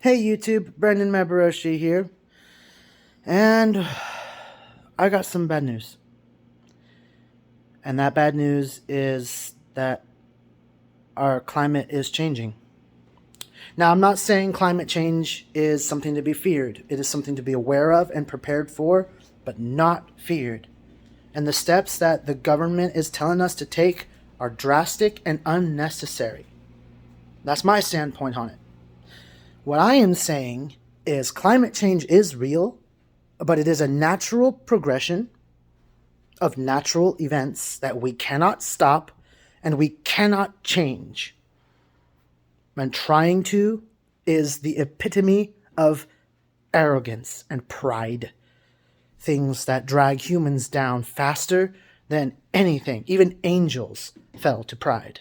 Hey YouTube, Brendan Mabaroshi here, and I got some bad news. And that bad news is that our climate is changing. Now, I'm not saying climate change is something to be feared. It is something to be aware of and prepared for, but not feared. And the steps that the government is telling us to take are drastic and unnecessary. That's my standpoint on it. What I am saying is climate change is real, but it is a natural progression of natural events that we cannot stop and we cannot change. And trying to is the epitome of arrogance and pride. Things that drag humans down faster than anything. Even angels fell to pride.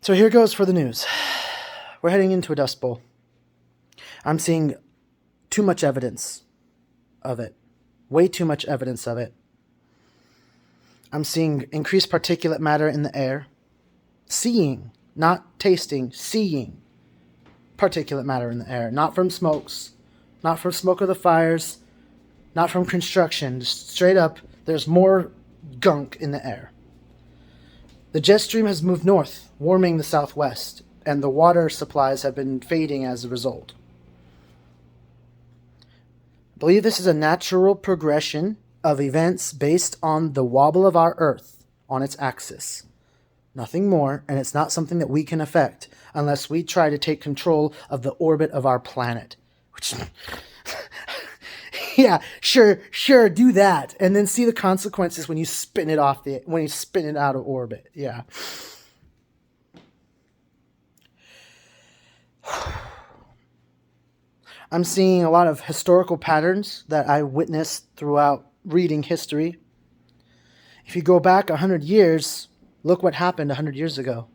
So here goes for the news. We're heading into a dust bowl. I'm seeing too much evidence of it. Way too much evidence of it. I'm seeing increased particulate matter in the air. Seeing, not tasting, seeing particulate matter in the air. Not from smokes, not from smoke of the fires, not from construction. Just straight up, there's more gunk in the air. The jet stream has moved north, warming the southwest, and the water supplies have been fading as a result. I believe this is a natural progression of events based on the wobble of our Earth on its axis. Nothing more, and it's not something that we can affect unless we try to take control of the orbit of our planet. Which, yeah, sure, do that, and then see the consequences when you spin it out of orbit. Yeah. I'm seeing a lot of historical patterns that I witnessed throughout reading history. If you go back 100 years, look what happened 100 years ago.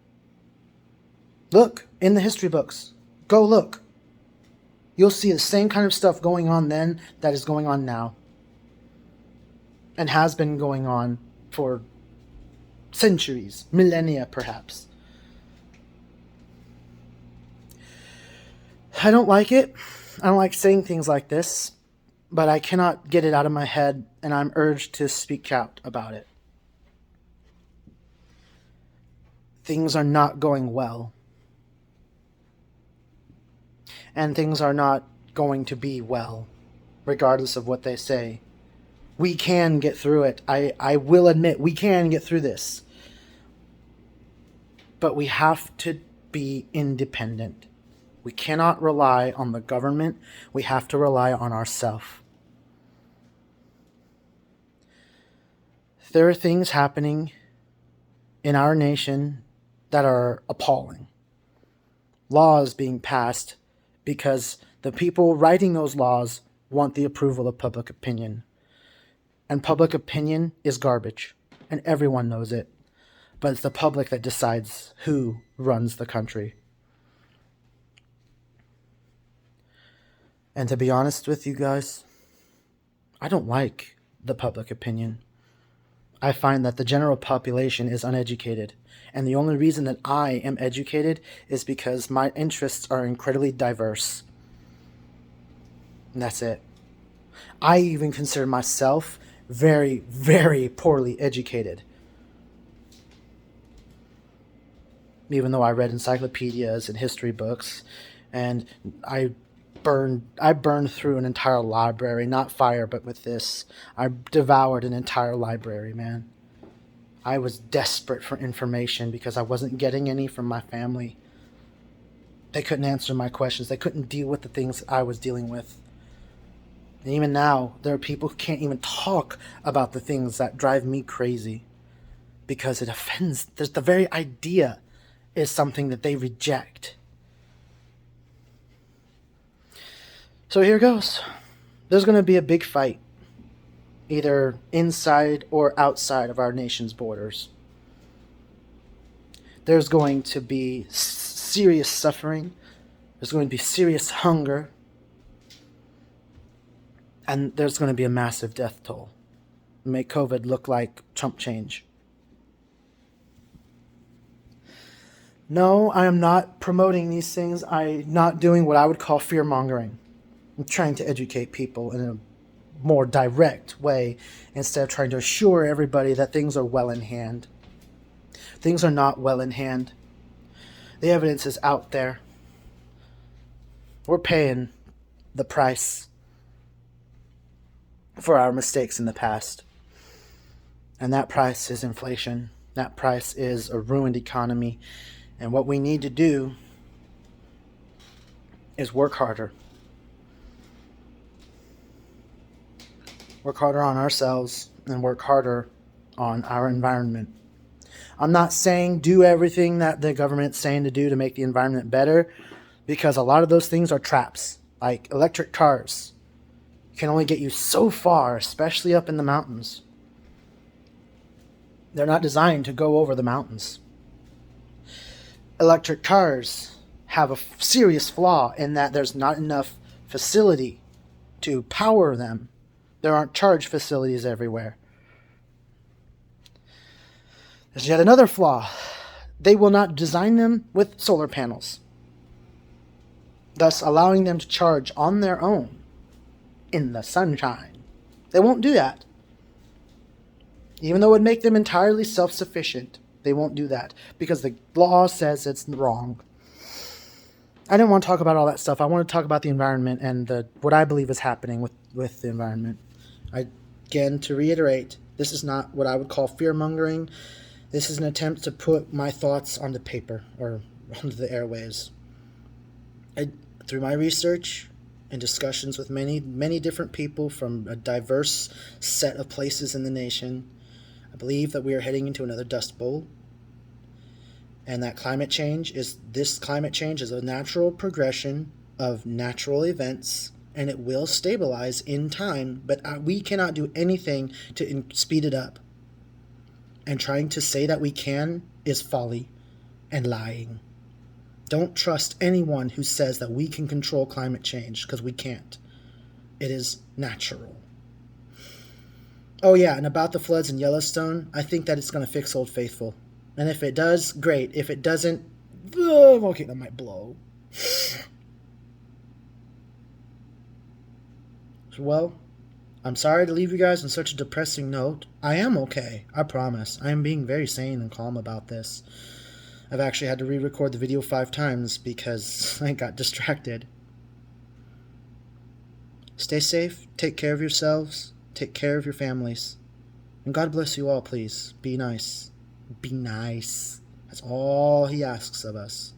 Look in the history books. Go look. You'll see the same kind of stuff going on then that is going on now. And has been going on for centuries, millennia perhaps. I don't like it. I don't like saying things like this, but I cannot get it out of my head, and I'm urged to speak out about it. Things are not going well. And things are not going to be well, regardless of what they say. We can get through it. I will admit, we can get through this. But we have to be independent. We cannot rely on the government. We have to rely on ourselves. There are things happening in our nation that are appalling. Laws being passed because the people writing those laws want the approval of public opinion. And public opinion is garbage, and everyone knows it. But it's the public that decides who runs the country. And to be honest with you guys, I don't like the public opinion. I find that the general population is uneducated, and the only reason that I am educated is because my interests are incredibly diverse. And that's it. I even consider myself very, very poorly educated. Even though I read encyclopedias and history books, and I burned through an entire library, not fire, but with this. I devoured an entire library, man. I was desperate for information because I wasn't getting any from my family. They couldn't answer my questions. They couldn't deal with the things I was dealing with. And even now, there are people who can't even talk about the things that drive me crazy because it offends. There's the very idea is something that they reject. So here goes. There's going to be a big fight, either inside or outside of our nation's borders. There's going to be serious suffering. There's going to be serious hunger. And there's going to be a massive death toll. Make COVID look like chump change. No, I am not promoting these things. I'm not doing what I would call fear mongering. I'm trying to educate people in a more direct way instead of trying to assure everybody that things are well in hand. Things are not well in hand. The evidence is out there. We're paying the price for our mistakes in the past. And that price is inflation. That price is a ruined economy. And what we need to do is work harder. Work harder on ourselves and work harder on our environment. I'm not saying do everything that the government's saying to do to make the environment better, because a lot of those things are traps. Like electric cars can only get you so far, especially up in the mountains. They're not designed to go over the mountains. Electric cars have a serious flaw in that there's not enough facility to power them. There aren't charge facilities everywhere. There's yet another flaw. They will not design them with solar panels, thus allowing them to charge on their own in the sunshine. They won't do that. Even though it would make them entirely self-sufficient, they won't do that because the law says it's wrong. I didn't want to talk about all that stuff. I want to talk about the environment and what I believe is happening with the environment. Again, to reiterate, this is not what I would call fear-mongering. This is an attempt to put my thoughts onto paper or onto the airwaves. Through my research and discussions with many, many different people from a diverse set of places in the nation, I believe that we are heading into another Dust Bowl. And that climate change is a natural progression of natural events, and it will stabilize in time, but we cannot do anything to speed it up. And trying to say that we can is folly and lying. Don't trust anyone who says that we can control climate change, because we can't. It is natural. Oh yeah, and about the floods in Yellowstone, I think that it's going to fix Old Faithful. And if it does, great. If it doesn't, okay, that might blow. Well, I'm sorry to leave you guys on such a depressing note. I am okay, I promise. I am being very sane and calm about this. I've actually had to re-record the video 5 times because I got distracted. Stay safe, take care of yourselves, take care of your families. And God bless you all, please. Be nice. Be nice. That's all he asks of us.